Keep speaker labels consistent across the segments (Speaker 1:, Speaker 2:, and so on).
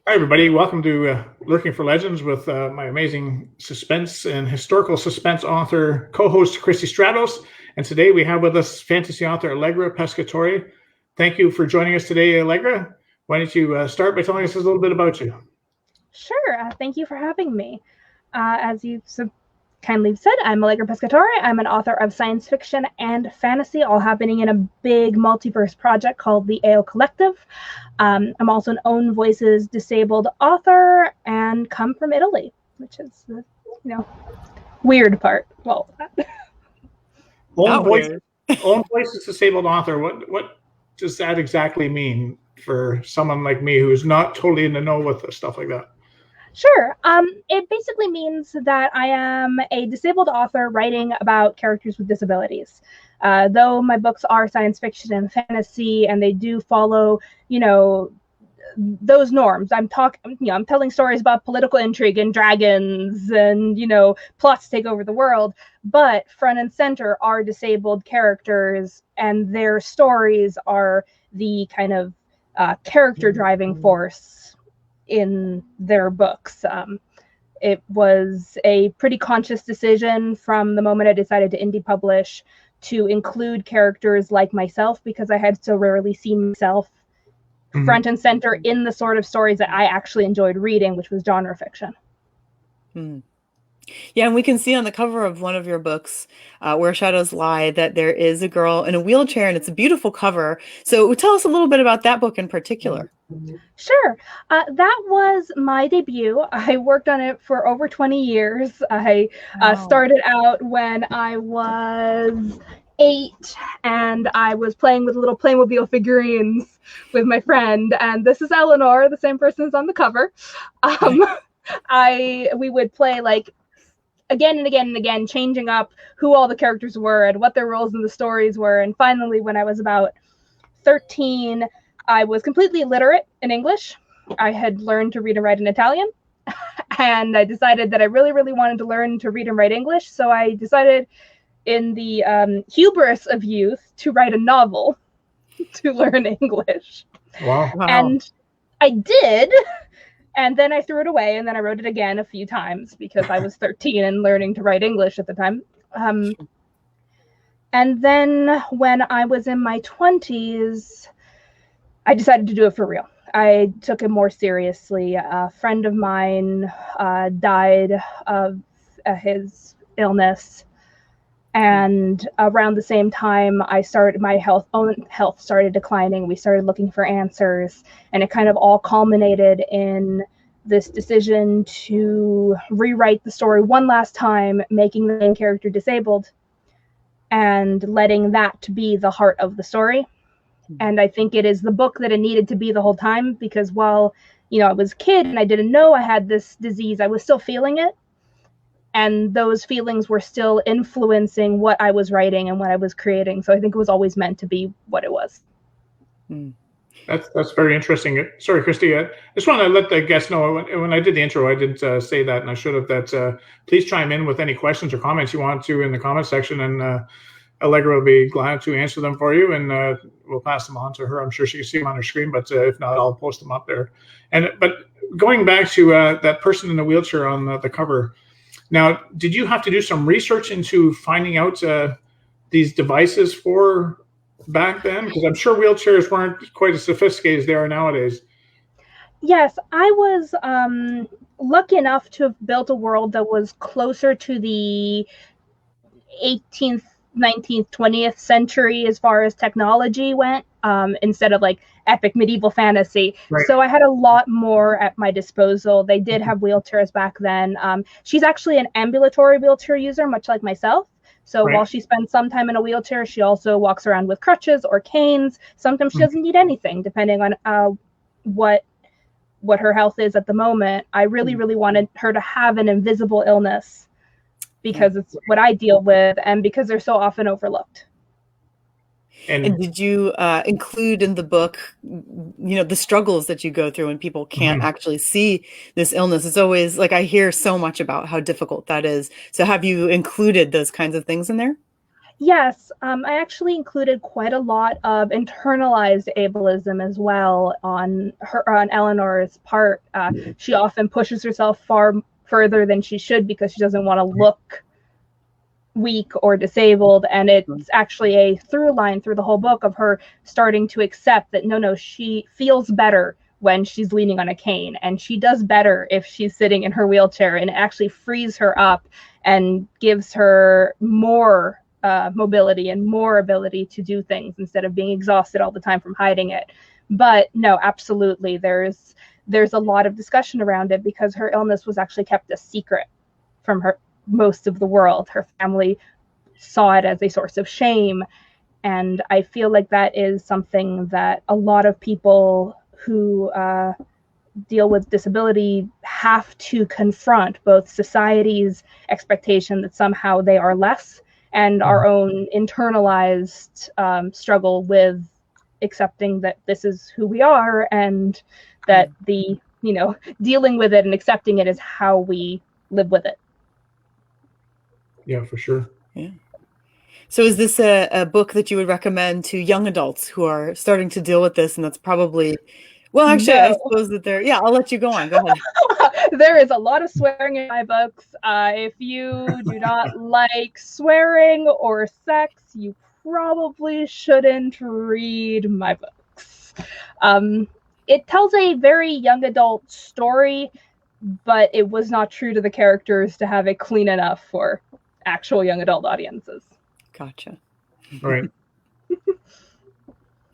Speaker 1: Hi, everybody. Welcome to Lurking for Legends with my amazing suspense and historical suspense author, co-host Christy Stratos. And today we have with us fantasy author Allegra Pescatore. Thank you for joining us today, Allegra. Why don't you start by telling us a little bit about you?
Speaker 2: Sure. Thank you for having me. As you so kindly said, I'm Allegra Pescatore. I'm an author of science fiction and fantasy, all happening in a big multiverse project called the AO Collective. I'm also an own voices disabled author and come from Italy, which is the weird part. Well,
Speaker 1: own voices disabled author. What does that exactly mean for someone like me who's not totally in the know with stuff like that?
Speaker 2: Sure. It basically means that I am a disabled author writing about characters with disabilities. Though my books are science fiction and fantasy, and they do follow, those norms. I'm telling stories about political intrigue and dragons and, plots take over the world. But front and center are disabled characters, and their stories are the kind of character driving force in their books. It was a pretty conscious decision from the moment I decided to indie publish to include characters like myself, because I had so rarely seen myself front and center in the sort of stories that I actually enjoyed reading, which was genre fiction.
Speaker 3: Yeah, and we can see on the cover of one of your books, Where Shadows Lie, that there is a girl in a wheelchair, and it's a beautiful cover. So tell us a little bit about that book in particular.
Speaker 2: Sure. That was my debut. I worked on it for over 20 years. I started out when I was 8, and I was playing with little Playmobil figurines with my friend. And this is Eleanor, the same person who's on the cover. We would play like again and again and again, changing up who all the characters were and what their roles in the stories were. And finally, when I was about 13, I was completely illiterate in English. I had learned to read and write in Italian, and I decided that I really, really wanted to learn to read and write English. So I decided, in the hubris of youth, to write a novel to learn English.
Speaker 1: Wow.
Speaker 2: And I did. And then I threw it away, and then I wrote it again a few times because I was 13 and learning to write English at the time. And then when I was in my 20s, I decided to do it for real. I took it more seriously. A friend of mine died of his illness, and around the same time my own health started declining. We started looking for answers, and it kind of all culminated in this decision to rewrite the story one last time, making the main character disabled and letting that to be the heart of the story. And I think it is the book that it needed to be the whole time, because while, I was a kid and I didn't know I had this disease, I was still feeling it. And those feelings were still influencing what I was writing and what I was creating. So I think it was always meant to be what it was.
Speaker 1: That's very interesting. Sorry, Christy. I just want to let the guests know, when I did the intro, I didn't say that, and I should have, that please chime in with any questions or comments you want to in the comment section, and Allegra will be glad to answer them for you, and we'll pass them on to her. I'm sure she can see them on her screen, but if not, I'll post them up there. But going back to that person in the wheelchair on the cover, now, did you have to do some research into finding out these devices for back then? Because I'm sure wheelchairs weren't quite as sophisticated as they are nowadays.
Speaker 2: Yes, I was lucky enough to have built a world that was closer to the 18th, 19th, 20th century as far as technology went, instead of like epic medieval fantasy. Right. So I had a lot more at my disposal. They did have wheelchairs back then. She's actually an ambulatory wheelchair user, much like myself. So while she spends some time in a wheelchair, she also walks around with crutches or canes. Sometimes she doesn't need anything, depending on what her health is at the moment. I really, really wanted her to have an invisible illness, because it's what I deal with, and because they're so often overlooked.
Speaker 3: And did you include in the book, the struggles that you go through when people can't actually see this illness? It's always like, I hear so much about how difficult that is. So have you included those kinds of things in there?
Speaker 2: Yes, I actually included quite a lot of internalized ableism as well on Eleanor's part. She often pushes herself far further than she should because she doesn't want to look weak or disabled, and it's actually a through line through the whole book of her starting to accept that no, she feels better when she's leaning on a cane, and she does better if she's sitting in her wheelchair, and it actually frees her up and gives her more mobility and more ability to do things instead of being exhausted all the time from hiding it. But no, absolutely, there's a lot of discussion around it because her illness was actually kept a secret from her most of the world. Her family saw it as a source of shame, and I feel like that is something that a lot of people who deal with disability have to confront, both society's expectation that somehow they are less and our own internalized struggle with accepting that this is who we are, and that the dealing with it and accepting it is how we live with it.
Speaker 1: Yeah, for sure.
Speaker 3: Yeah. So is this a book that you would recommend to young adults who are starting to deal with this? And that's probably, well, actually, no. I suppose that yeah, I'll let you go on. Go ahead.
Speaker 2: There is a lot of swearing in my books. If you do not like swearing or sex, you probably shouldn't read my books. It tells a very young adult story, but it was not true to the characters to have it clean enough for actual young adult audiences.
Speaker 3: Gotcha.
Speaker 1: Right.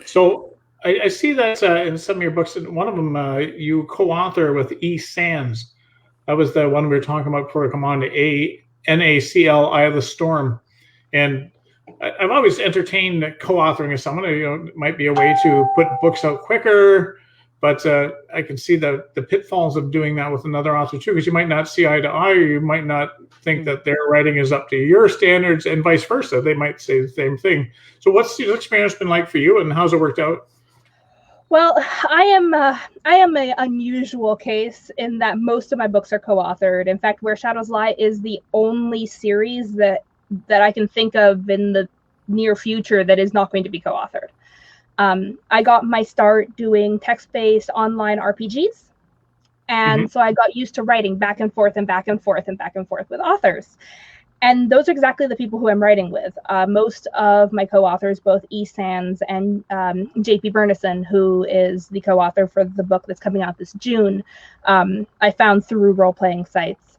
Speaker 1: So I see that in some of your books, and one of them you co-author with E. Sands. That was the one we were talking about before we come on to NACL, Eye of the Storm. And I've always entertained co-authoring with someone. It might be a way to put books out quicker, but I can see the pitfalls of doing that with another author too, because you might not see eye to eye, or you might not think that their writing is up to your standards, and vice versa. They might say the same thing. So what's the experience been like for you, and how's it worked out?
Speaker 2: Well, I am an unusual case in that most of my books are co-authored. In fact, Where Shadows Lie is the only series that I can think of in the near future that is not going to be co-authored. I got my start doing text-based online RPGs, and so I got used to writing back and forth and back and forth and back and forth with authors. And those are exactly the people who I'm writing with. Most of my co-authors, both E. Sands and J.P. Burnison, who is the co-author for the book that's coming out this June, I found through role-playing sites.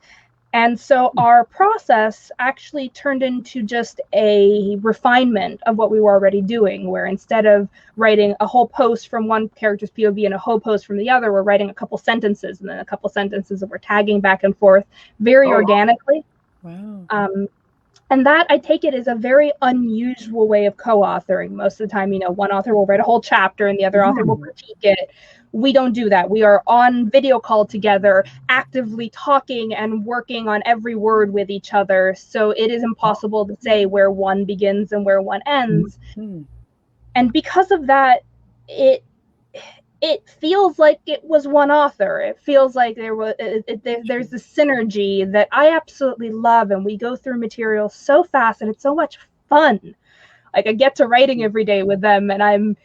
Speaker 2: And so our process actually turned into just a refinement of what we were already doing, where instead of writing a whole post from one character's POV and a whole post from the other, we're writing a couple sentences and then a couple sentences that we're tagging back and forth very organically. Wow. And that, I take it, is a very unusual way of co-authoring. Most of the time, one author will write a whole chapter and the other author will critique it. We don't do that. We are on video call together, actively talking and working on every word with each other. So it is impossible to say where one begins and where one ends. And because of that, it feels like it was one author. It feels like there's this synergy that I absolutely love, and we go through material so fast, and it's so much fun. Like, I get to writing every day with them, and I'm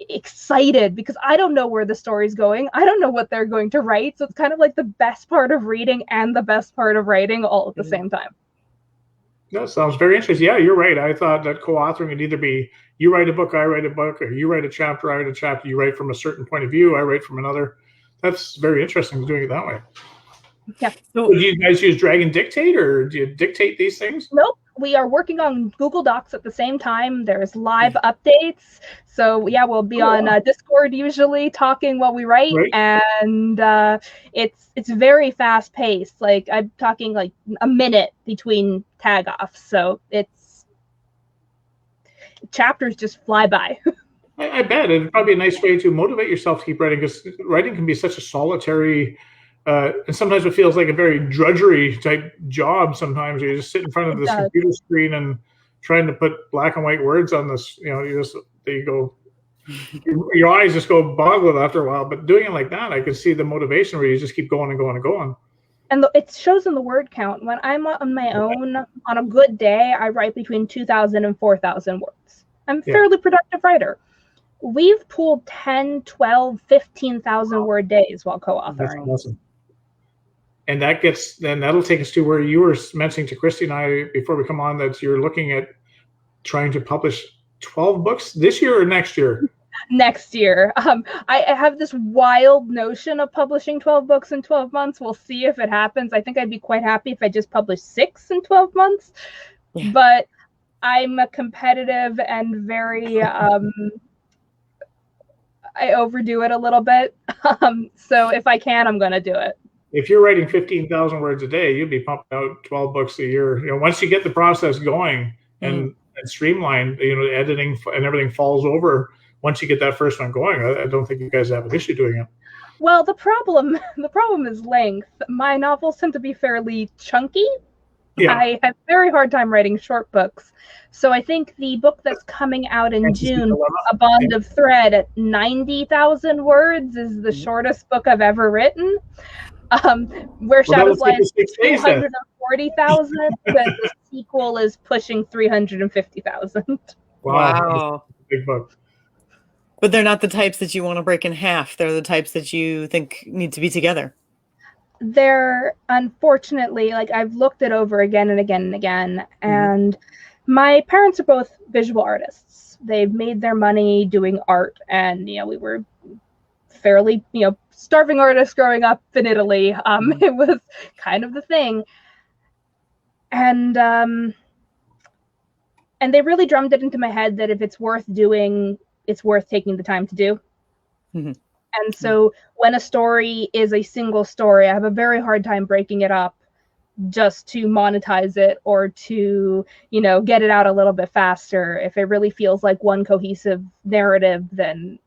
Speaker 2: excited because I don't know where the story's going. I don't know what they're going to write, so it's kind of like the best part of reading and the best part of writing all at the same time.
Speaker 1: That sounds very interesting. Yeah, you're right. I thought that co-authoring would either be you write a book, I write a book, or you write a chapter, I write a chapter. You write from a certain point of view, I write from another. That's very interesting doing it that way.
Speaker 2: Yeah.
Speaker 1: So do you guys use Dragon Dictate, or do you dictate these things?
Speaker 2: Nope. We are working on Google Docs at the same time. There's live updates. So yeah, we'll be on Discord usually talking while we write. And it's very fast paced. Like, I'm talking like a minute between tag offs. So it's chapters just fly by.
Speaker 1: I bet it'd probably be a nice way to motivate yourself to keep writing, because writing can be such a solitary, and sometimes it feels like a very drudgery type job. Sometimes you just sit in front of this computer screen and trying to put black and white words on this. There you go. Your eyes just go boggled after a while. But doing it like that, I could see the motivation where you just keep going and going and going.
Speaker 2: and it shows in the word count. When I'm on my own, on a good day, I write between 2,000 and 4,000 words. I'm a fairly productive writer. We've pulled 10, 12, 15,000 word days while co-authoring.
Speaker 1: That's awesome. And that'll take us to where you were mentioning to Christy and I before we come on that you're looking at trying to publish 12 books this year or next year?
Speaker 2: Next year. I have this wild notion of publishing 12 books in 12 months. We'll see if it happens. I think I'd be quite happy if I just published 6 in 12 months. Yeah. But I'm a competitive and very, I overdo it a little bit. So if I can, I'm going to do it.
Speaker 1: If you're writing 15,000 words a day, you'd be pumping out 12 books a year. You know, once you get the process going and streamlined, you know, the editing and everything falls over. Once you get that first one going, I don't think you guys have an issue doing it.
Speaker 2: Well, the problem is length. My novels tend to be fairly chunky. Yeah. I have a very hard time writing short books. So I think the book that's coming out in June, A Bond of Thread, at 90,000 words is the shortest book I've ever written. Where Shadows Lie is 240,000, and the sequel is pushing 350,000.
Speaker 1: Wow. Big book.
Speaker 3: But they're not the types that you want to break in half. They're the types that you think need to be together.
Speaker 2: They're, unfortunately, like, I've looked it over again and again and again, and my parents are both visual artists. They've made their money doing art, and, you know, we were fairly, you know, starving artists growing up in Italy. It was kind of the thing. And they really drummed it into my head that if it's worth doing, it's worth taking the time to do. And so when a story is a single story, I have a very hard time breaking it up just to monetize it or to, you know, get it out a little bit faster. If it really feels like one cohesive narrative, then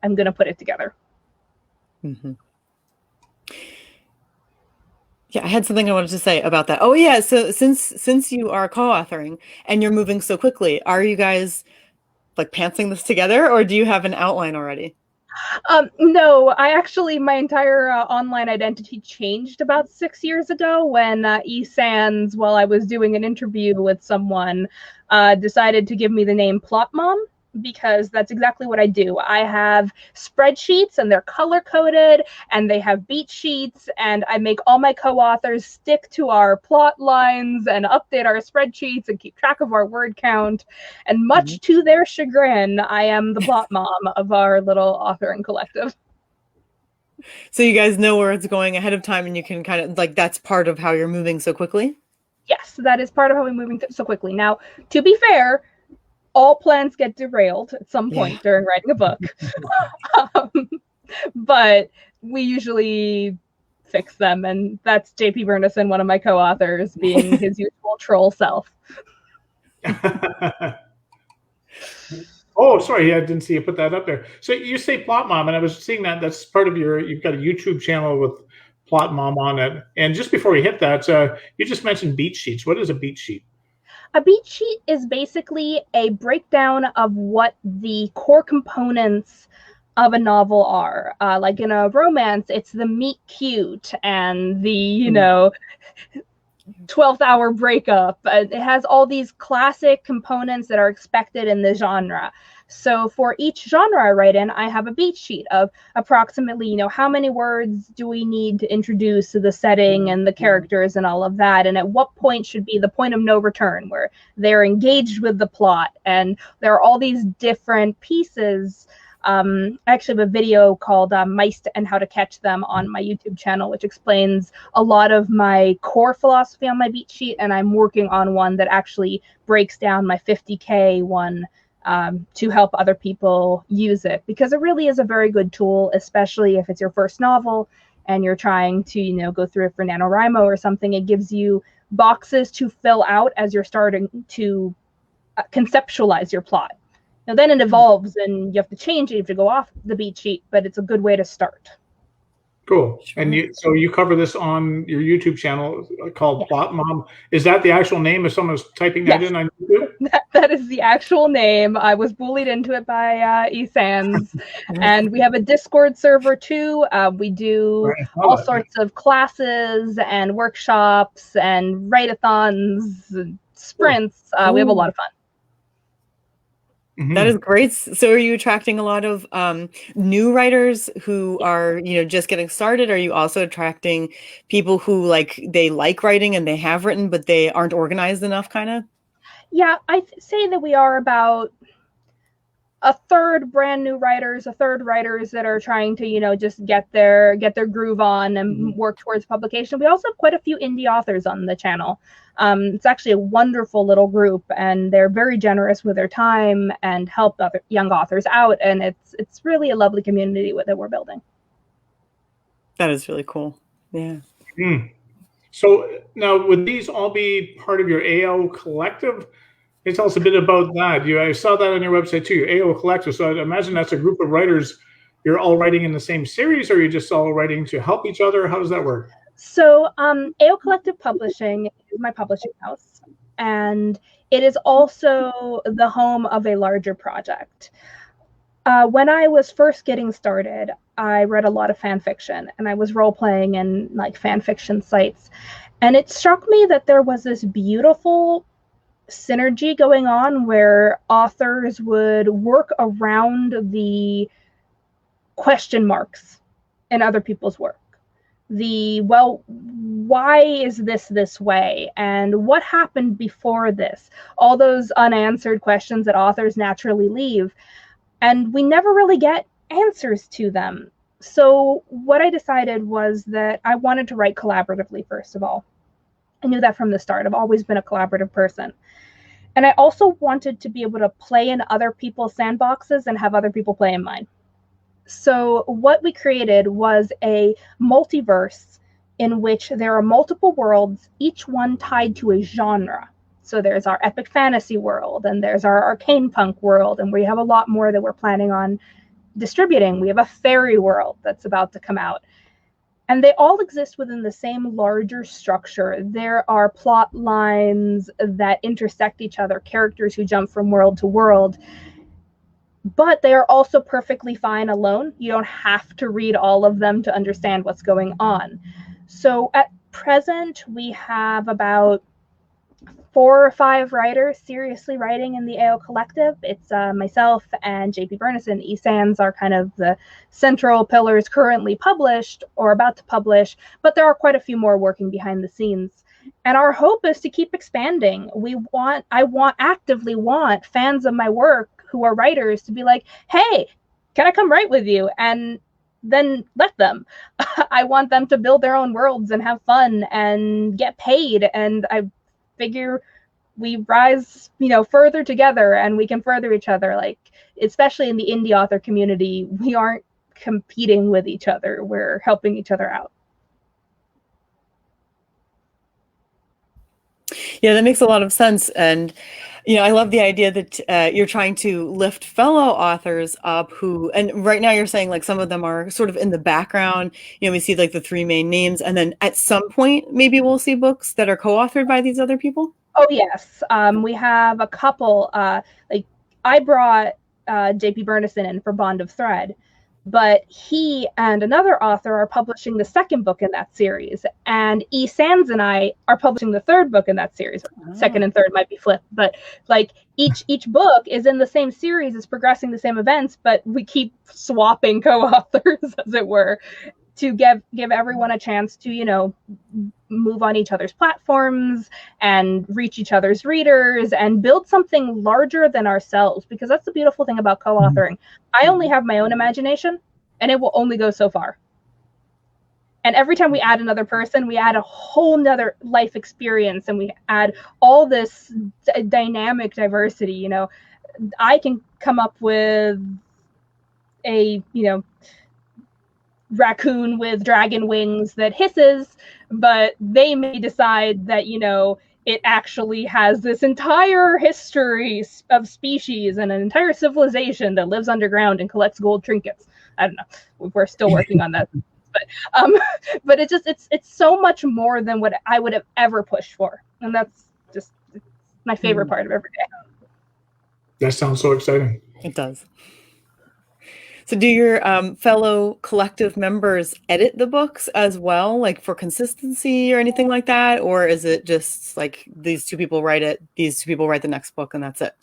Speaker 2: I'm going to put it together.
Speaker 3: Yeah, I had something I wanted to say about that. Oh yeah, so since you are co-authoring and you're moving so quickly, are you guys like pantsing this together, or do you have an outline already?
Speaker 2: No, my entire online identity changed about 6 years ago when eSands, while I was doing an interview with someone, decided to give me the name Plot Mom, because that's exactly what I do. I have spreadsheets and they're color coded and they have beat sheets, and I make all my co-authors stick to our plot lines and update our spreadsheets and keep track of our word count. And much to their chagrin, I am the plot mom of our little authoring collective.
Speaker 3: So you guys know where it's going ahead of time, and you can kind of, like, that's part of how you're moving so quickly?
Speaker 2: Yes, that is part of how we're moving so quickly. Now, to be fair, all plans get derailed at some point during writing a book. But we usually fix them, and that's J.P. Bernison, one of my co-authors, being his usual troll self.
Speaker 1: Oh, sorry, I didn't see you put that up there. So you say Plot Mom, and I was seeing that's part of you've got a YouTube channel with Plot Mom on it. And just before we hit that, you just mentioned beat sheets. What is a beat sheet?
Speaker 2: A beat sheet is basically a breakdown of what the core components of a novel are. Like in a romance, it's the meet cute and the, you know, 12th hour breakup. It has all these classic components that are expected in the genre. So for each genre I write in, I have a beat sheet of approximately, you know, how many words do we need to introduce to the setting and the characters and all of that, and at what point should be the point of no return where they're engaged with the plot. And there are all these different pieces. I actually have a video called Mice and How to Catch Them on my YouTube channel, which explains a lot of my core philosophy on my beat sheet, and I'm working on one that actually breaks down my 50K one to help other people use it, because it really is a very good tool, especially if it's your first novel and you're trying to, you know, go through it for NaNoWriMo or something. It gives you boxes to fill out as you're starting to conceptualize your plot. Now then it evolves and you have to change it, you have to go off the beat sheet, but it's a good way to start.
Speaker 1: Cool.
Speaker 3: Sure.
Speaker 1: And so you cover this on your YouTube channel called Plot Mom. Is that the actual name if someone's typing that in on YouTube?
Speaker 2: That is the actual name. I was bullied into it by E-Sans. And we have a Discord server too. We do all sorts of classes and workshops and write-a-thons, and sprints. We have a lot of fun.
Speaker 3: That is great. So are you attracting a lot of new writers who are, just getting started? Are you also attracting people who they like writing and they have written, but they aren't organized enough kind of?
Speaker 2: Yeah, I say that we are about a third brand new writers, a third writers that are trying to, just get their groove on and work towards publication. We also have quite a few indie authors on the channel. It's actually a wonderful little group, and they're very generous with their time and help other young authors out. And it's really a lovely community that we're building.
Speaker 3: That is really cool. Yeah.
Speaker 1: So now, would these all be part of your AO collective? Can you tell us a bit about that? I saw that on your website too, your AO collective. So I'd imagine that's a group of writers. You're all writing in the same series, or are you just all writing to help each other? How does that work?
Speaker 2: So AO Collective Publishing is my publishing house, and it is also the home of a larger project. When I was first getting started, I read a lot of fan fiction, and I was role-playing in fan fiction sites. And it struck me that there was this beautiful synergy going on where authors would work around the question marks in other people's work. Why is this way? And what happened before this? All those unanswered questions that authors naturally leave. And we never really get answers to them. So what I decided was that I wanted to write collaboratively, first of all. I knew that from the start. I've always been a collaborative person. And I also wanted to be able to play in other people's sandboxes and have other people play in mine. So what we created was a multiverse in which there are multiple worlds, each one tied to a genre. So there's our epic fantasy world, and there's our arcane punk world, and we have a lot more that we're planning on distributing. We have a fairy world that's about to come out. And they all exist within the same larger structure. There are plot lines that intersect each other, characters who jump from world to world. But they are also perfectly fine alone. You don't have to read all of them to understand what's going on. So at present, we have about 4 or 5 writers seriously writing in the AO Collective. It's myself and JP Bernison. E-Sans are kind of the central pillars currently published or about to publish, but there are quite a few more working behind the scenes. And our hope is to keep expanding. I actively want fans of my work who are writers to be like, hey, can I come write with you? And then let them. I want them to build their own worlds and have fun and get paid. And I figure we rise, further together, and we can further each other. Especially in the indie author community, we aren't competing with each other. We're helping each other out.
Speaker 3: Yeah, that makes a lot of sense. And, I love the idea that you're trying to lift fellow authors up and right now you're saying some of them are sort of in the background. We see the 3 main names, and then at some point, maybe we'll see books that are co-authored by these other people.
Speaker 2: Oh, yes. We have a couple, I brought JP Bernison in for Bond of Thread, but he and another author are publishing the 2nd book in that series, and E-Sans and I are publishing the 3rd book in that series. 2nd and 3rd might be flipped, but each book is in the same series, is progressing the same events, but we keep swapping co-authors, as it were, to give everyone a chance to, move on each other's platforms and reach each other's readers and build something larger than ourselves, because that's the beautiful thing about co-authoring. I only have my own imagination, and it will only go so far. And every time we add another person, we add a whole nother life experience, and we add all this dynamic diversity. I can come up with a, raccoon with dragon wings that hisses, but they may decide that, it actually has this entire history of species and an entire civilization that lives underground and collects gold trinkets. I don't know. We're still working on that. But But it's so much more than what I would have ever pushed for, and that's just my favorite part of every day.
Speaker 1: That sounds so exciting.
Speaker 3: It does. So do your fellow collective members edit the books as well, like for consistency or anything like that? Or is it just like these two people write it, these two people write the next book, and that's it?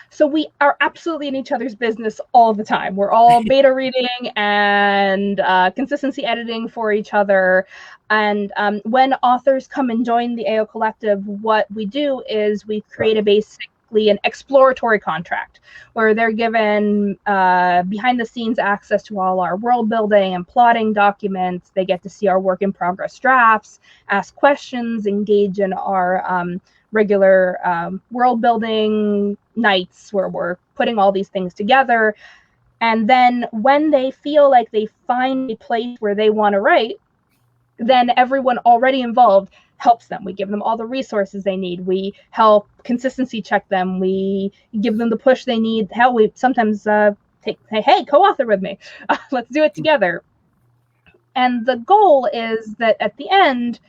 Speaker 2: So we are absolutely in each other's business all the time. We're all beta reading and consistency editing for each other. And when authors come and join the AO Collective, what we do is we create a basically an exploratory contract where they're given behind the scenes access to all our world building and plotting documents. They get to see our work in progress drafts, ask questions, engage in our regular world building nights where we're putting all these things together. And then when they feel like they find a place where they want to write, then everyone already involved helps them. We give them all the resources they need. We help consistency check them. We give them the push they need. Hell, we sometimes say, hey, co-author with me. Let's do it together. And the goal is that at the end,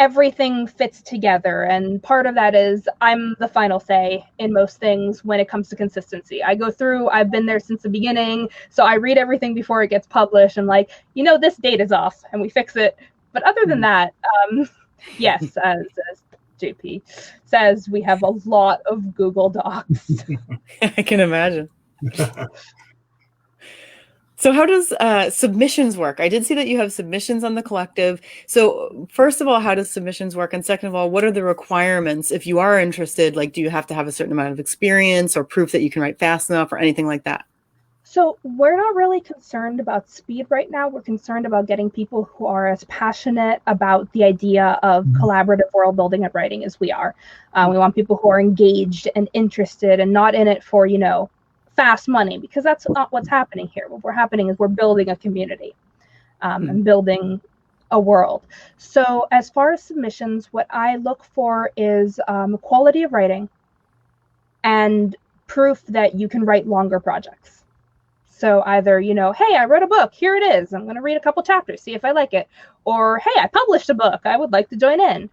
Speaker 2: everything fits together. And part of that is I'm the final say in most things when it comes to consistency. I go through, I've been there since the beginning. So I read everything before it gets published. And like, this date is off, and we fix it. But other than that, yes, as JP says, we have a lot of Google Docs.
Speaker 3: I can imagine. So how does submissions work? I did see that you have submissions on the collective. So first of all, how does submissions work? And second of all, what are the requirements if you are interested? Like, do you have to have a certain amount of experience or proof that you can write fast enough or anything like that?
Speaker 2: So we're not really concerned about speed right now. We're concerned about getting people who are as passionate about the idea of collaborative world building and writing as we are. We want people who are engaged and interested and not in it for, fast money, because that's not what's happening here. What happening is we're building a community and building a world. So as far as submissions, what I look for is quality of writing and proof that you can write longer projects. So either, hey, I wrote a book, here it is. I'm going to read a couple chapters, see if I like it. Or, hey, I published a book, I would like to join in.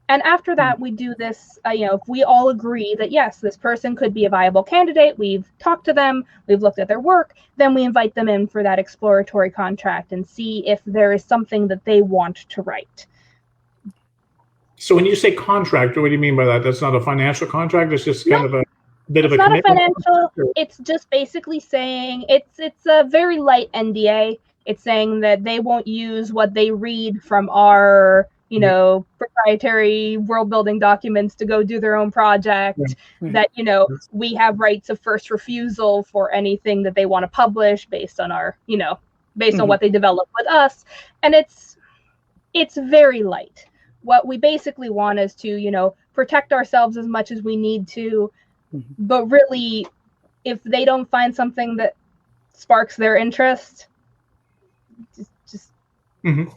Speaker 2: And after that, we do this, if we all agree that, yes, this person could be a viable candidate, we've talked to them, we've looked at their work, then we invite them in for that exploratory contract and see if there is something that they want to write.
Speaker 1: So when you say contract, what do you mean by that? That's not a financial contract? It's just kind of a bit of a commitment?
Speaker 2: It's not a financial, it's just basically saying, it's a very light NDA. It's saying that they won't use what they read from our proprietary world building documents to go do their own project, that, we have rights of first refusal for anything that they want to publish based on our, based on what they develop with us. And it's very light. What we basically want is to, protect ourselves as much as we need to, but really, if they don't find something that sparks their interest, just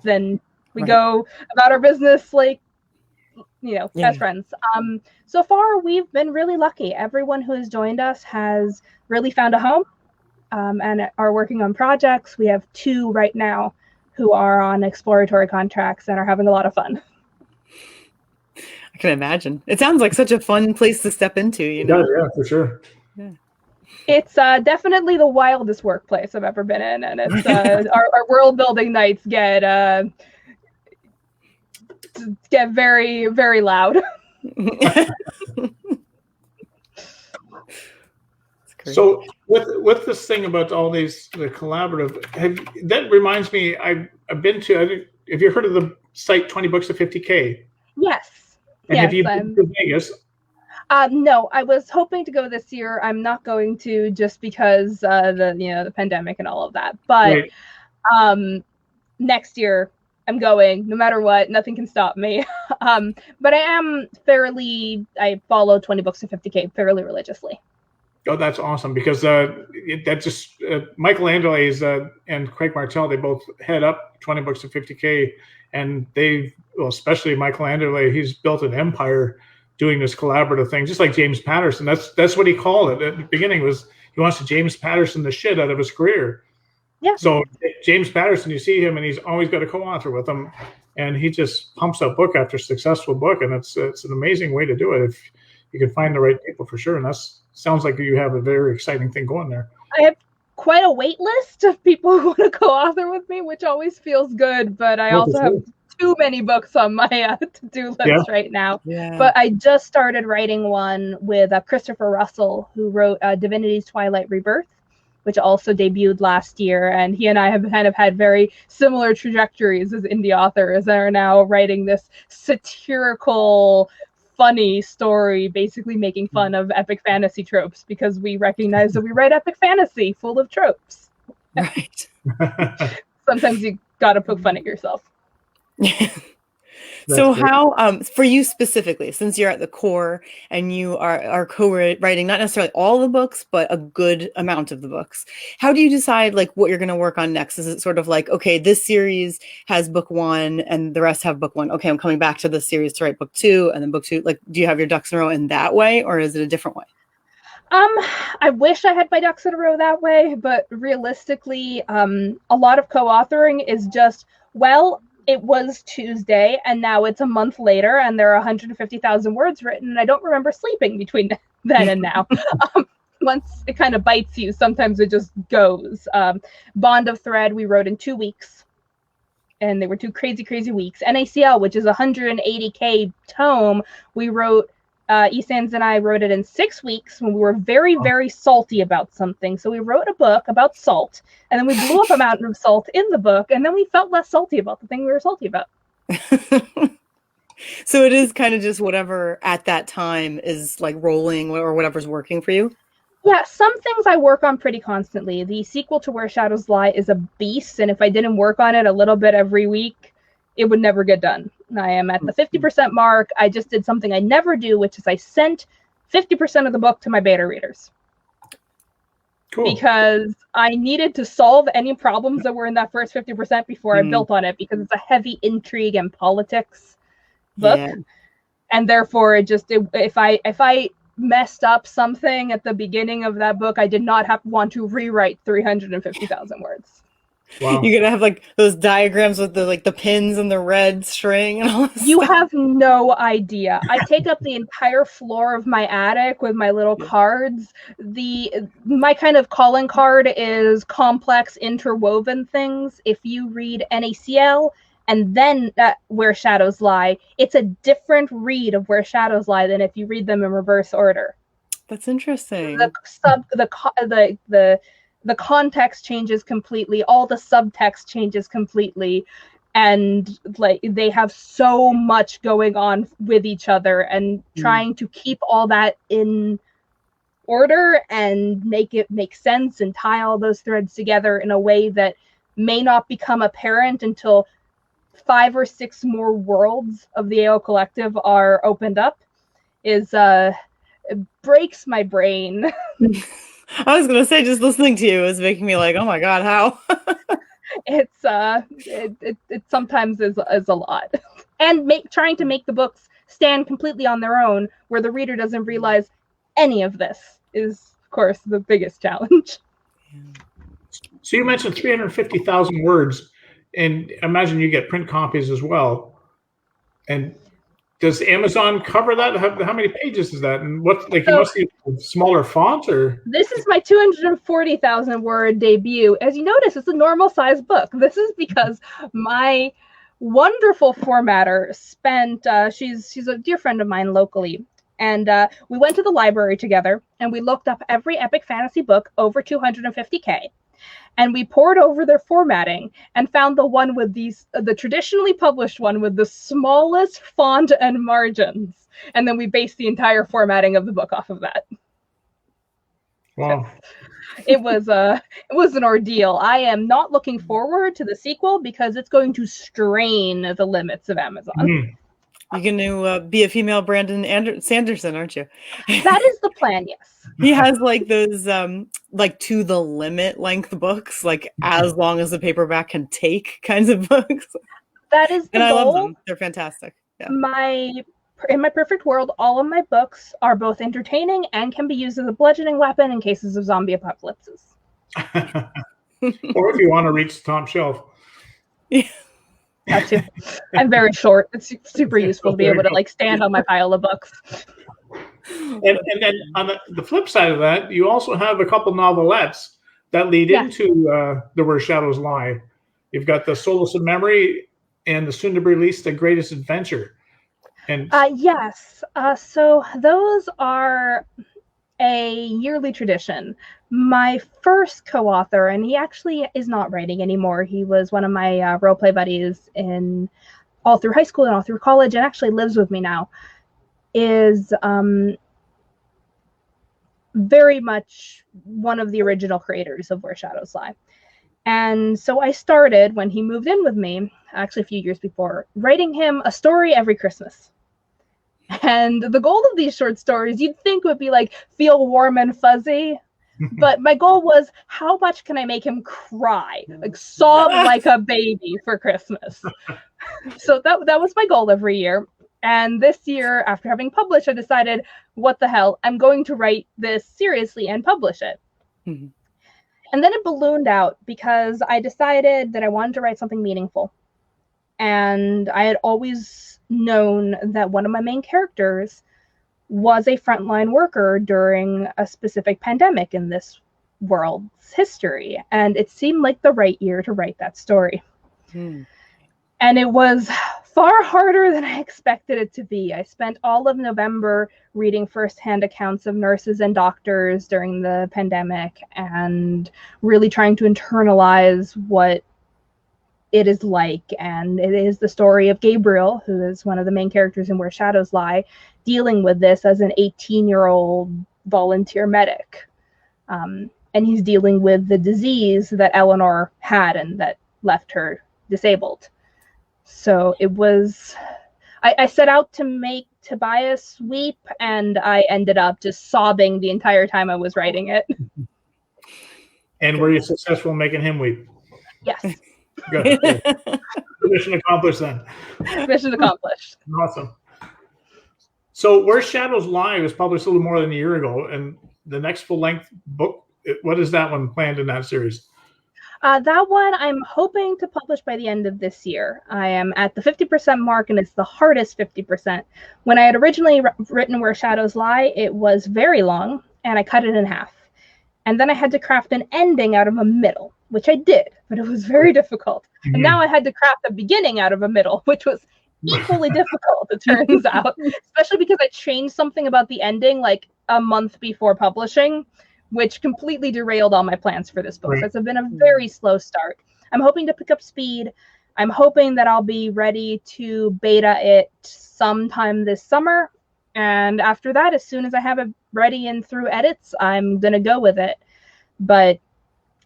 Speaker 2: then we go about our business like, as friends. So far, we've been really lucky. Everyone who has joined us has really found a home and are working on projects. We have 2 right now who are on exploratory contracts and are having a lot of fun.
Speaker 3: I can imagine. It sounds like such a fun place to step into,
Speaker 1: It does, yeah, for sure.
Speaker 2: Yeah. It's definitely the wildest workplace I've ever been in, and it's our world building nights get very, very loud.
Speaker 1: So with this thing about all the collaborative, that reminds me, I've been to, have you heard of the site 20 Books to 50K?
Speaker 2: Yes.
Speaker 1: And have you been to Vegas?
Speaker 2: No, I was hoping to go this year. I'm not going to, just because the pandemic and all of that. But next year I'm going, no matter what. Nothing can stop me. But I follow 20 Books to 50K fairly religiously.
Speaker 1: Oh, that's awesome, because Michelangelo and Craig Martell, they both head up 20 Books to 50K, and especially Michelangelo, he's built an empire doing this collaborative thing, just like James Patterson. That's what he called it at the beginning, was he wants to James Patterson the shit out of his career.
Speaker 2: Yeah.
Speaker 1: So James Patterson, you see him, and he's always got a co-author with him, and he just pumps out book after successful book, and it's an amazing way to do it if you can find the right people for sure. And that sounds like you have a very exciting thing going there.
Speaker 2: I have quite a wait list of people who want to co-author with me, which always feels good. But I also have too many books on my to-do list right now. Yeah. But I just started writing one with Christopher Russell, who wrote Divinity's Twilight Rebirth, which also debuted last year. And he and I have kind of had very similar trajectories as indie authors and are now writing this satirical, funny story, basically making fun of epic fantasy tropes, because we recognize that we write epic fantasy full of tropes.
Speaker 3: Right.
Speaker 2: Sometimes you gotta poke fun at yourself.
Speaker 3: So how, for you specifically, since you're at the core and you are co-writing not necessarily all the books, but a good amount of the books, how do you decide like what you're going to work on next? Is it sort of like, okay, this series has book one and the rest have book one. Okay, I'm coming back to this series to write book two, and then book two. Like, do you have your ducks in a row in that way, or is it a different way?
Speaker 2: I wish I had my ducks in a row that way, but realistically, a lot of co-authoring is just, well, it was Tuesday and now it's a month later and there are 150,000 words written and I don't remember sleeping between then and now. Once it kind of bites you, sometimes it just goes. Bond of Thread we wrote in 2 weeks, and they were 2 crazy weeks. NaCl, which is a 180K tome, we wrote, Esands and I wrote it in 6 weeks when we were very salty about something. So we wrote a book about salt, and then we blew up a mountain of salt in the book, and then we felt less salty about the thing we were salty about.
Speaker 3: So it is kind of just whatever at that time is like rolling or whatever's working for you?
Speaker 2: Yeah, some things I work on pretty constantly. The sequel to Where Shadows Lie is a beast, and if I didn't work on it a little bit every week, it would never get done. I am at the 50% mark. I just did something I never do, which is I sent 50% of the book to my beta readers. Cool. Because I needed to solve any problems that were in that first 50% before I built on it, because it's a heavy intrigue and politics book. Yeah. And therefore, if I messed up something at the beginning of that book, I did not want to rewrite 350,000 words.
Speaker 3: Wow. You're gonna have like those diagrams with the pins and the red string and all this
Speaker 2: You
Speaker 3: stuff.
Speaker 2: have no idea. I take up the entire floor of my attic with my little cards. My kind of calling card is complex interwoven things. If you read NaCl and then Where Shadows Lie, it's a different read of Where Shadows Lie than if you read them in reverse order.
Speaker 3: That's interesting.
Speaker 2: The context changes completely, all the subtext changes completely, and like they have so much going on with each other, and trying to keep all that in order and make it make sense and tie all those threads together in a way that may not become apparent until 5 or 6 more worlds of the AO Collective are opened up it breaks my brain.
Speaker 3: I was gonna say, just listening to you is making me like, oh my god, how?
Speaker 2: It sometimes is a lot, and trying to make the books stand completely on their own, where the reader doesn't realize any of this, is of course the biggest challenge.
Speaker 1: So you mentioned 350,000 words, and imagine you get print copies as well. And does Amazon cover that? How many pages is that? And what, like, you must use smaller fonts, or?
Speaker 2: This is my 240,000 word debut. As you notice, it's a normal size book. This is because my wonderful formatter spent, she's a dear friend of mine locally. And we went to the library together and we looked up every epic fantasy book over 250K. And we pored over their formatting and found the one with the traditionally published one with the smallest font and margins. And then we based the entire formatting of the book off of that.
Speaker 1: Wow.
Speaker 2: It was an ordeal. I am not looking forward to the sequel because it's going to strain the limits of Amazon.
Speaker 1: Mm.
Speaker 3: You're going to be a female Brandon Sanderson, aren't you?
Speaker 2: That is the plan, yes.
Speaker 3: He has like those like to the limit length books, like as long as the paperback can take kinds of books.
Speaker 2: That is the goal.
Speaker 3: And I love them. They're fantastic. Yeah.
Speaker 2: In my perfect world, all of my books are both entertaining and can be used as a bludgeoning weapon in cases of zombie apocalypses.
Speaker 1: Or if you want to reach the top shelf.
Speaker 2: That too. I'm very short. It's super useful to be able to like stand on my pile of books.
Speaker 1: And then on the flip side of that, you also have a couple novelettes that lead into the Where Shadows Lie. You've got the Solace of Memory and the soon-to-be-released The Greatest Adventure. And
Speaker 2: yes. So those are a yearly tradition. My first co-author, and he actually is not writing anymore. He was one of my role-play buddies in all through high school and all through college, and actually lives with me now, is very much one of the original creators of Where Shadows Lie. And so I started, when he moved in with me, actually a few years before, writing him a story every Christmas. And the goal of these short stories, you'd think would be like, feel warm and fuzzy. But my goal was, how much can I make him cry? Like sob like a baby for Christmas. So that was my goal every year. And this year, after having published, I decided, what the hell, I'm going to write this seriously and publish it. Mm-hmm. And then it ballooned out because I decided that I wanted to write something meaningful. And I had always known that one of my main characters was a frontline worker during a specific pandemic in this world's history. And it seemed like the right year to write that story. Mm. And it was far harder than I expected it to be. I spent all of November reading firsthand accounts of nurses and doctors during the pandemic and really trying to internalize what it is like. And it is the story of Gabriel, who is one of the main characters in Where Shadows Lie, dealing with this as an 18-year-old volunteer medic. And he's dealing with the disease that Eleanor had and that left her disabled. So it was, I set out to make Tobias weep, and I ended up just sobbing the entire time I was writing it.
Speaker 1: And were you successful in making him weep?
Speaker 2: Yes.
Speaker 1: Good. Mission accomplished then.
Speaker 2: Mission accomplished.
Speaker 1: Awesome. So Where Shadows Lie was published a little more than a year ago, and the next full-length book, what is that one planned in that series?
Speaker 2: That one I'm hoping to publish by the end of this year. I am at the 50% mark, and it's the hardest 50%. When I had originally written Where Shadows Lie, it was very long, and I cut it in half. And then I had to craft an ending out of a middle, which I did, but it was very difficult. Mm-hmm. And now I had to craft a beginning out of a middle, which was equally difficult, it turns out, especially because I changed something about the ending like a month before publishing, which completely derailed all my plans for this book. Right. So it's been a very slow start. I'm hoping to pick up speed. I'm hoping that I'll be ready to beta it sometime this summer. And after that, as soon as I have it ready and through edits, I'm going to go with it. But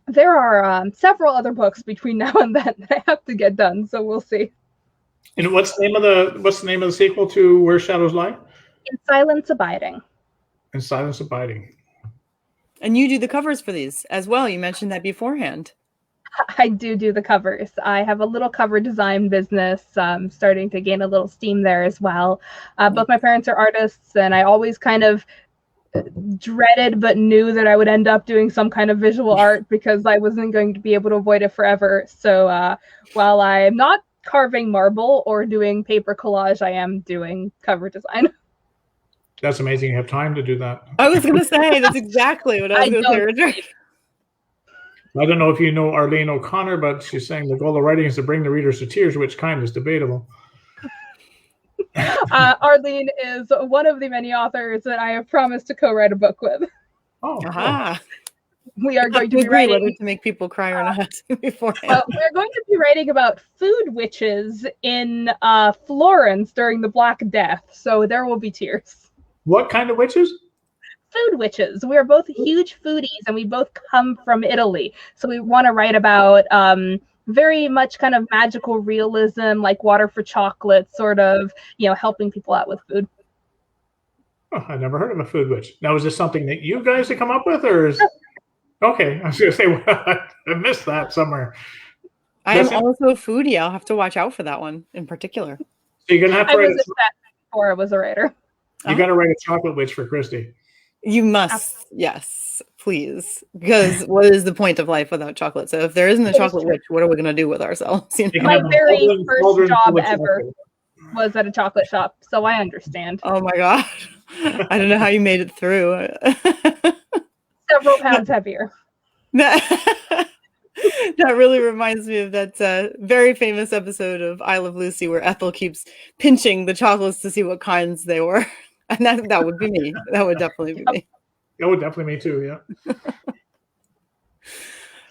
Speaker 2: there are several other books between now and then that I have to get done. So we'll see.
Speaker 1: And what's the name of the sequel to Where Shadows Lie?
Speaker 2: In Silence Abiding.
Speaker 1: In Silence Abiding.
Speaker 3: And you do the covers for these as well. You mentioned that beforehand.
Speaker 2: I do the covers. I have a little cover design business starting to gain a little steam there as well. Both my parents are artists, and I always kind of dreaded but knew that I would end up doing some kind of visual art because I wasn't going to be able to avoid it forever. So while I'm not carving marble or doing paper collage, I am doing cover design.
Speaker 1: That's amazing. You have time to do that.
Speaker 3: I was going to say, that's exactly what I was going to say.
Speaker 1: I don't know if you know Arlene O'Connor, but she's saying the goal of writing is to bring the readers to tears, which kind is debatable.
Speaker 2: Arlene is one of the many authors that I have promised to co-write a book with.
Speaker 1: Oh,
Speaker 3: aha.
Speaker 2: We are going to be writing
Speaker 3: whether to make people cry or not beforehand.
Speaker 2: We're going to be writing about food witches in Florence during the Black Death, so there will be tears.
Speaker 1: What kind of witches?
Speaker 2: Food witches. We are both huge foodies, and we both come from Italy. So we want to write about very much kind of magical realism, like Water for Chocolate, sort of, helping people out with food.
Speaker 1: Oh, I never heard of a food witch. Now, is this something that you guys have come up with, or is... Okay, I was going to say, well, I missed that somewhere.
Speaker 3: I am also a foodie. I'll have to watch out for that one in particular.
Speaker 1: So you're going to have to write...
Speaker 2: I was a chef before I was a writer.
Speaker 1: You got to write a chocolate witch for Christy.
Speaker 3: You must, yes, please, because what is the point of life without chocolate? So if there isn't a
Speaker 2: It is
Speaker 3: chocolate
Speaker 2: true.
Speaker 3: witch, what are we going to do with ourselves? You
Speaker 1: You
Speaker 3: know?
Speaker 1: can
Speaker 2: My
Speaker 1: have a
Speaker 2: very
Speaker 1: cauldron-
Speaker 2: first
Speaker 1: cauldron
Speaker 2: job
Speaker 1: full of
Speaker 2: ever
Speaker 1: chocolate.
Speaker 2: was at a chocolate shop, so I understand.
Speaker 3: Oh my God. I don't know how you made it through.
Speaker 2: Several pounds heavier.
Speaker 3: That really reminds me of that very famous episode of I Love Lucy where Ethel keeps pinching the chocolates to see what kinds they were. And that would be me. That would definitely be me.
Speaker 1: That would definitely me too. Yeah.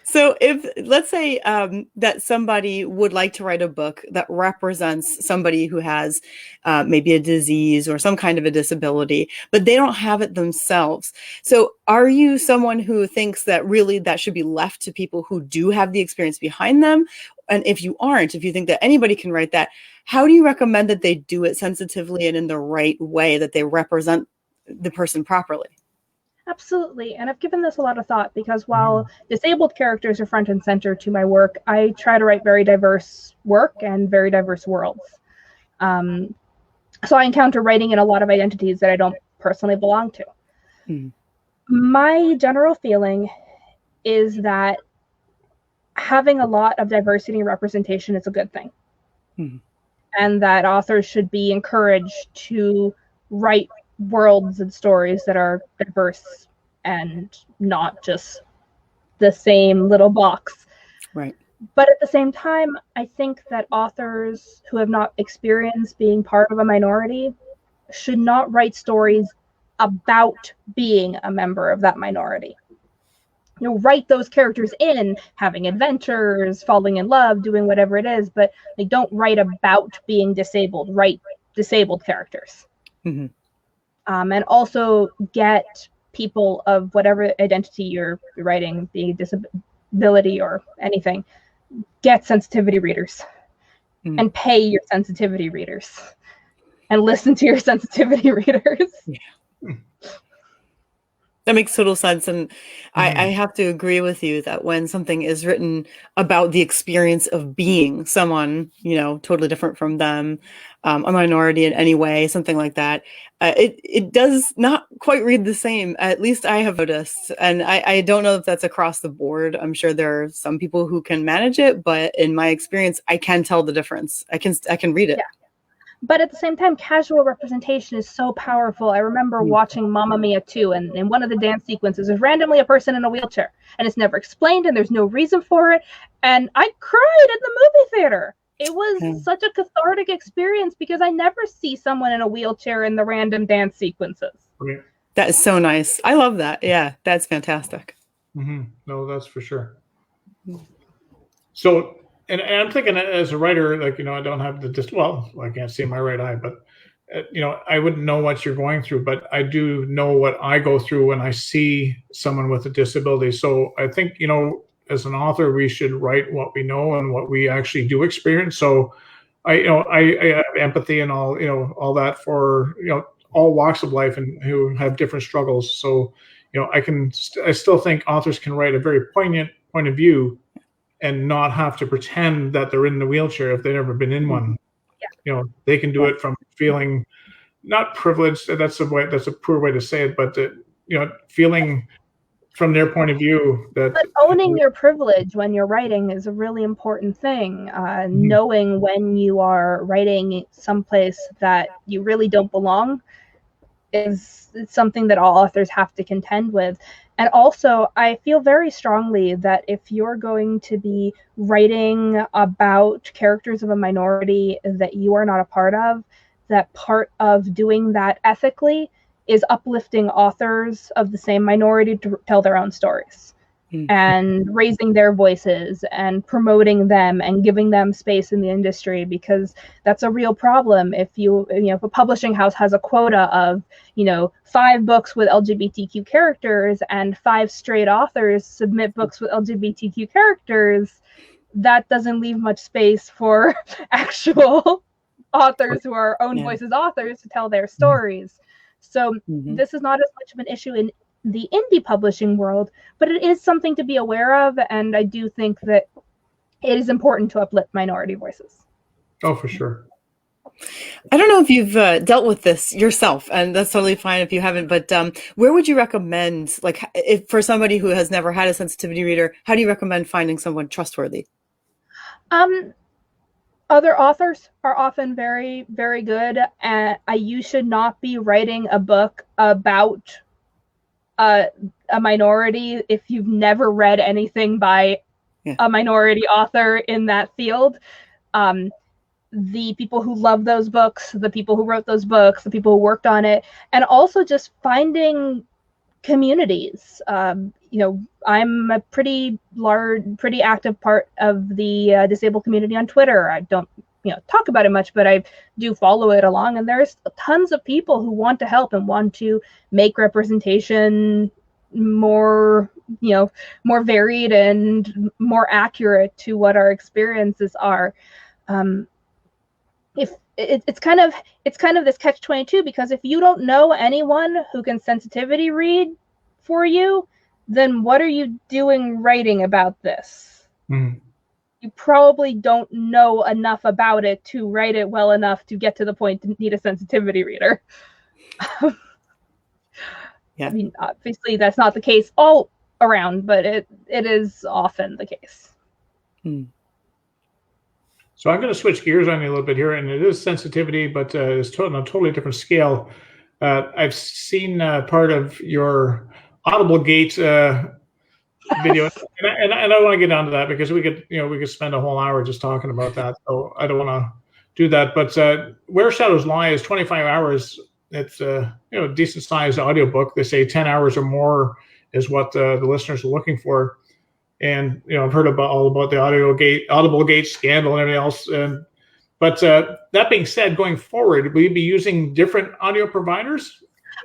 Speaker 3: So if, let's say that somebody would like to write a book that represents somebody who has maybe a disease or some kind of a disability, but they don't have it themselves. So are you someone who thinks that really that should be left to people who do have the experience behind them? And if you aren't, if you think that anybody can write that, how do you recommend that they do it sensitively and in the right way, that they represent the person properly?
Speaker 2: Absolutely. And I've given this a lot of thought because while disabled characters are front and center to my work, I try to write very diverse work and very diverse worlds. So I encounter writing in a lot of identities that I don't personally belong to. My general feeling is that having a lot of diversity and representation is a good thing. And that authors should be encouraged to write worlds and stories that are diverse and not just the same little box.
Speaker 3: Right.
Speaker 2: But at the same time, I think that authors who have not experienced being part of a minority should not write stories about being a member of that minority. You know, write those characters in, having adventures, falling in love, doing whatever it is, but they don't write about being disabled. Write disabled characters. And also get people of whatever identity you're writing, be it disability or anything, get sensitivity readers and pay your sensitivity readers and listen to your sensitivity readers.
Speaker 3: That makes total sense. And I have to agree with you that when something is written about the experience of being someone, you know, totally different from them, a minority in any way, something like that, it does not quite read the same. At least I have noticed. And I don't know if that's across the board. I'm sure there are some people who can manage it, but in my experience, I can tell the difference. I can read it.
Speaker 2: Yeah. But at the same time, casual representation is so powerful. I remember watching Mamma Mia 2, and in one of the dance sequences, there's randomly a person in a wheelchair, and it's never explained, and there's no reason for it. And I cried in the movie theater. It was such a cathartic experience because I never see someone in a wheelchair in the random dance sequences.
Speaker 3: That is so nice. I love that. Yeah, that's fantastic.
Speaker 1: No, that's for sure. So, and I'm thinking as a writer, like, you know, I don't have I can't see my right eye, but, you know, I wouldn't know what you're going through, but I do know what I go through when I see someone with a disability. So I think, you know, as an author, we should write what we know and what we actually do experience. So I have empathy and all, you know, all that for, you know, all walks of life and who have different struggles. So, you know, I still think authors can write a very poignant point of view and not have to pretend that they're in the wheelchair if they've never been in one. You know, they can do it from feeling not privileged. That's a poor way to say it, but you know, feeling from their point of view that.
Speaker 2: But owning your privilege when you're writing is a really important thing. Knowing when you are writing someplace that you really don't belong is something that all authors have to contend with. And also, I feel very strongly that if you're going to be writing about characters of a minority that you are not a part of, that part of doing that ethically is uplifting authors of the same minority to tell their own stories and raising their voices and promoting them and giving them space in the industry, because that's a real problem. If if a publishing house has a quota of, 5 books with LGBTQ characters and 5 straight authors submit books with LGBTQ characters, that doesn't leave much space for actual authors who are own voices authors to tell their stories. So this is not as much of an issue in the indie publishing world, but it is something to be aware of, and I do think that it is important to uplift minority voices.
Speaker 1: Oh, for sure.
Speaker 3: I don't know if you've dealt with this yourself, and that's totally fine if you haven't, but where would you recommend, like, if for somebody who has never had a sensitivity reader, how do you recommend finding someone trustworthy?
Speaker 2: Other authors are often very, very good. And you should not be writing a book about a minority if you've never read anything by a minority author in that field. The people who love those books, the people who wrote those books, the people who worked on it, and also just finding communities. I'm a pretty active part of the disabled community on Twitter. I don't, talk about it much, but I do follow it along, and there's tons of people who want to help and want to make representation more varied and more accurate to what our experiences are. If it's kind of this catch-22, because if you don't know anyone who can sensitivity read for you, then what are you doing writing about this? You probably don't know enough about it to write it well enough to get to the point to need a sensitivity reader. I mean, obviously that's not the case all around, but it is often the case.
Speaker 1: So I'm going to switch gears on you a little bit here, and it is sensitivity, but it's on a totally different scale. I've seen part of your Audible Gate video, and I don't want to get onto that because we could spend a whole hour just talking about that. So I don't want to do that. But Where Shadows Lie is 25 hours. It's a decent sized audiobook. They say 10 hours or more is what the listeners are looking for. And I've heard all about the Audible Gate scandal and everything else. But that being said, going forward, will you be using different audio providers?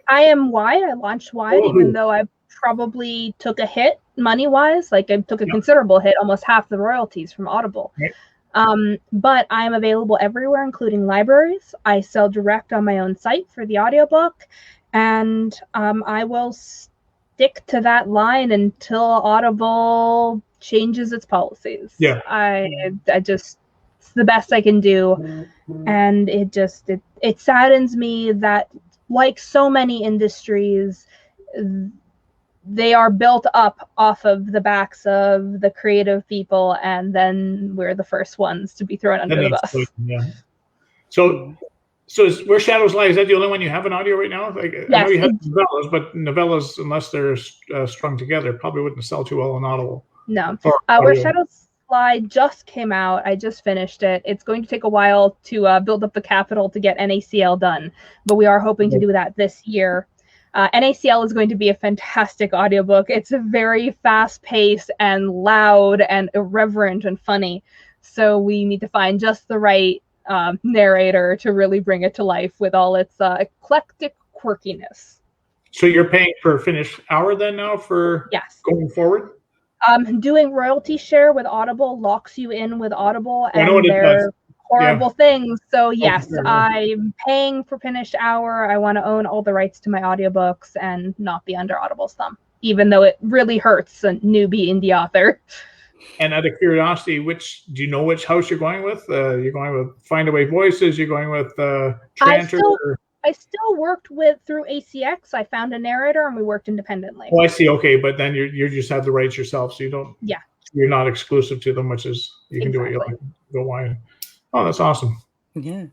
Speaker 2: I am wide. I launched wide, even though I probably took a hit money-wise. Like, I took a considerable hit, almost half the royalties from Audible. Right. But I'm available everywhere, including libraries. I sell direct on my own site for the audiobook, and I will stick to that line until Audible changes its policies. I just, it's the best I can do. And it saddens me that, like so many industries, they are built up off of the backs of the creative people, and then we're the first ones to be thrown under the bus.
Speaker 1: So is Where Shadows Lie, is that the only one you have in audio right now? Like, yes, I know you have novellas, but novellas, unless they're strung together, probably wouldn't sell too well on Audible.
Speaker 2: No. Where Shadows Lie just came out. I just finished it. It's going to take a while to build up the capital to get NACL done, but we are hoping to do that this year. NACL is going to be a fantastic audiobook. It's very fast-paced and loud and irreverent and funny, so we need to find just the right narrator to really bring it to life with all its eclectic quirkiness.
Speaker 1: So you're paying per finished hour then now for going forward?
Speaker 2: Doing royalty share with Audible locks you in with Audible, and they're horrible things. So yes, I'm paying per finished hour. I want to own all the rights to my audiobooks and not be under Audible's thumb, even though it really hurts a newbie indie author.
Speaker 1: And out of curiosity, do you know which house you're going with? You're going with Findaway Voices? You're going with Tranter?
Speaker 2: I still worked through ACX. I found a narrator and we worked independently.
Speaker 1: Oh, I see. Okay, but then you just have the rights yourself, so you don't. Yeah. You're not exclusive to them, which is you can do what you like. Go wide. Oh, that's awesome.
Speaker 3: Yeah.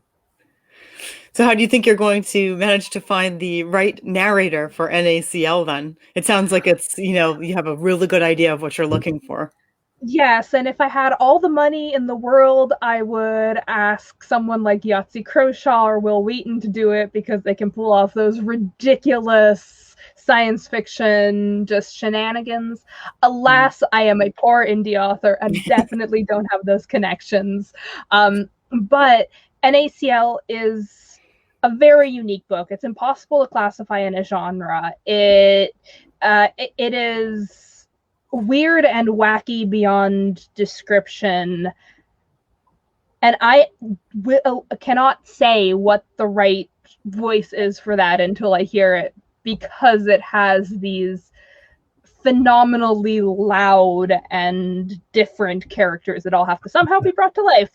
Speaker 3: So how do you think you're going to manage to find the right narrator for NACL then? It sounds like it's, you have a really good idea of what you're looking for.
Speaker 2: Yes, and if I had all the money in the world, I would ask someone like Yahtzee Croshaw or Will Wheaton to do it, because they can pull off those ridiculous science fiction just shenanigans. Alas, I am a poor indie author and definitely don't have those connections. But NACL is a very unique book. It's impossible to classify in a genre. It is weird and wacky beyond description, and I cannot say what the right voice is for that until I hear it, because it has these phenomenally loud and different characters that all have to somehow be brought to life.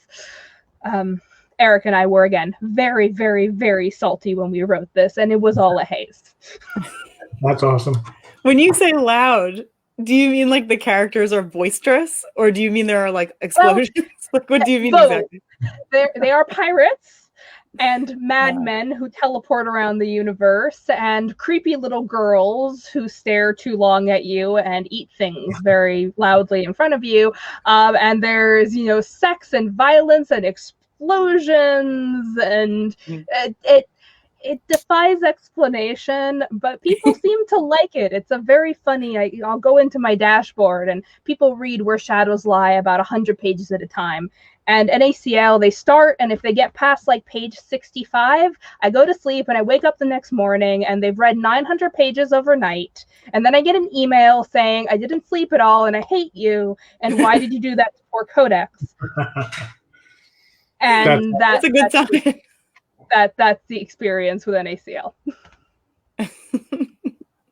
Speaker 2: Eric and I were, again, very, very, very salty when we wrote this, and it was all a haze.
Speaker 1: That's awesome.
Speaker 3: When you say loud, do you mean like the characters are boisterous, or do you mean there are like explosions? Like, what do you mean exactly?
Speaker 2: They are pirates and madmen who teleport around the universe, and creepy little girls who stare too long at you and eat things very loudly in front of you. And there's, sex and violence and explosions, and it defies explanation, but people seem to like it. It's a very funny, I'll go into my dashboard and people read Where Shadows Lie about 100 pages at a time. And NaCl, they start, and if they get past like page 65, I go to sleep and I wake up the next morning and they've read 900 pages overnight. And then I get an email saying, I didn't sleep at all and I hate you. And why did you do that to poor Codex? And
Speaker 3: that's a good sign.
Speaker 2: That's the experience with NaCl.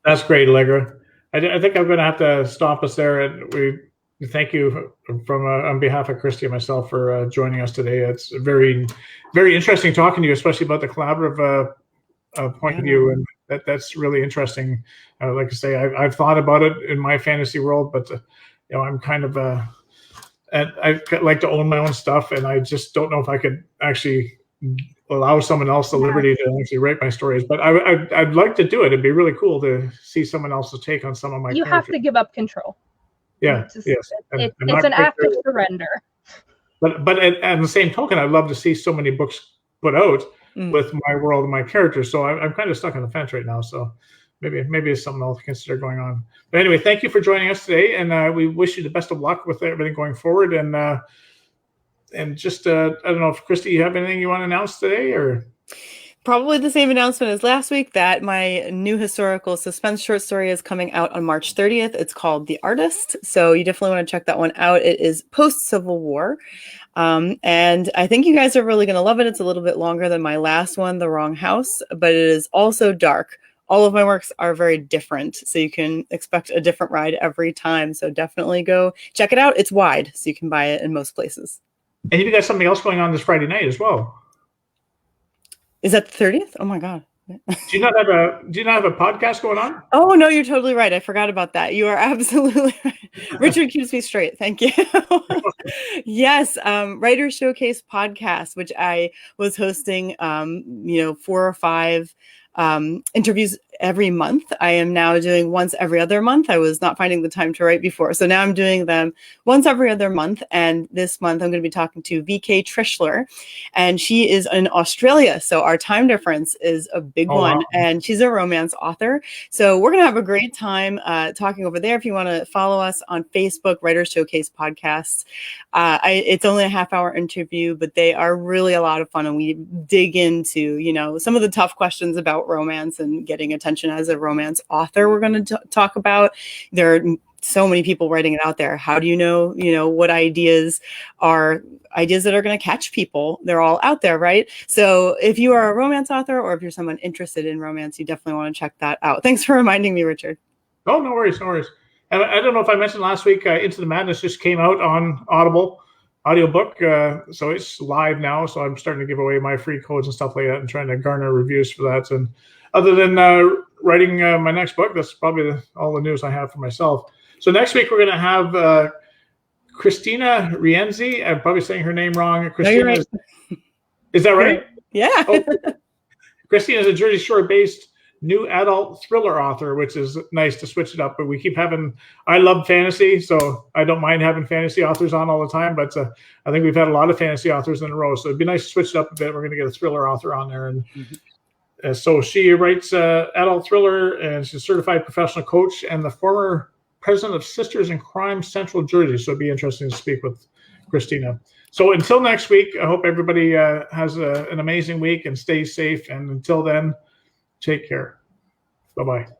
Speaker 1: That's great, Allegra. I think I'm going to have to stop us there, and we thank you from on behalf of Christy and myself for joining us today. It's very, very interesting talking to you, especially about the collaborative point of view, and that's really interesting. Like I say, I've thought about it in my fantasy world, but I'm kind of and I like to own my own stuff, and I just don't know if I could actually allow someone else the liberty to actually write my stories. But I'd like to do it. It'd be really cool to see someone else's take on some of my.
Speaker 2: You have to give up control.
Speaker 1: Yeah,
Speaker 2: yes. It's an act of surrender.
Speaker 1: But at the same token, I'd love to see so many books put out with my world and my characters. So I'm kind of stuck on the fence right now. So maybe it's something else to consider going on. But anyway, thank you for joining us today, and we wish you the best of luck with everything going forward. And just, I don't know if Christy, you have anything you want to announce today, or?
Speaker 3: Probably the same announcement as last week, that my new historical suspense short story is coming out on March 30th. It's called The Artist. So you definitely want to check that one out. It is post-Civil War. And I think you guys are really going to love it. It's a little bit longer than my last one, The Wrong House, but it is also dark. All of my works are very different, so you can expect a different ride every time. So definitely go check it out. It's wide, so you can buy it in most places.
Speaker 1: And you got something else going on this Friday night as well.
Speaker 3: Is that the 30th? Oh my God.
Speaker 1: Do you not have a podcast going on?
Speaker 3: Oh no, you're totally right. I forgot about that. You are absolutely right. Richard keeps me straight. Thank you. Yes. Writer Showcase podcast, which I was hosting, 4 or 5 interviews every month. I am now doing once every other month. I was not finding the time to write before. So now I'm doing them once every other month. And this month I'm going to be talking to VK Trishler, and she is in Australia. So our time difference is a big one. Wow. And she's a romance author. So we're going to have a great time talking over there. If you want to follow us on Facebook, Writer Showcase Podcasts. It's only a half-hour interview, but they are really a lot of fun. And we dig into, some of the tough questions about romance and getting attention as a romance author. We're going to talk about. There are so many people writing it out there. How do you know what ideas are ideas that are going to catch people? They're all out there, right? So if you are a romance author, or if you're someone interested in romance, you definitely want to check that out. Thanks for reminding me, Richard.
Speaker 1: Oh, no worries. And I don't know if I mentioned last week, Into the Madness just came out on Audible audiobook. So it's live now. So I'm starting to give away my free codes and stuff like that, and trying to garner reviews for that. And other than writing my next book, that's probably all the news I have for myself. So next week, we're going to have Christina Rienzi. I'm probably saying her name wrong. Christina,
Speaker 3: no, you're right.
Speaker 1: Is that right?
Speaker 3: Yeah.
Speaker 1: Oh, Christina is a Jersey Shore-based new adult thriller author, which is nice to switch it up. But we keep I love fantasy, so I don't mind having fantasy authors on all the time. But I think we've had a lot of fantasy authors in a row, so it'd be nice to switch it up a bit. We're going to get a thriller author on there. And so she writes adult thriller, and she's a certified professional coach and the former president of Sisters in Crime Central Jersey. So it'd be interesting to speak with Christina. So until next week, I hope everybody has an amazing week and stays safe. And until then, take care. Bye-bye.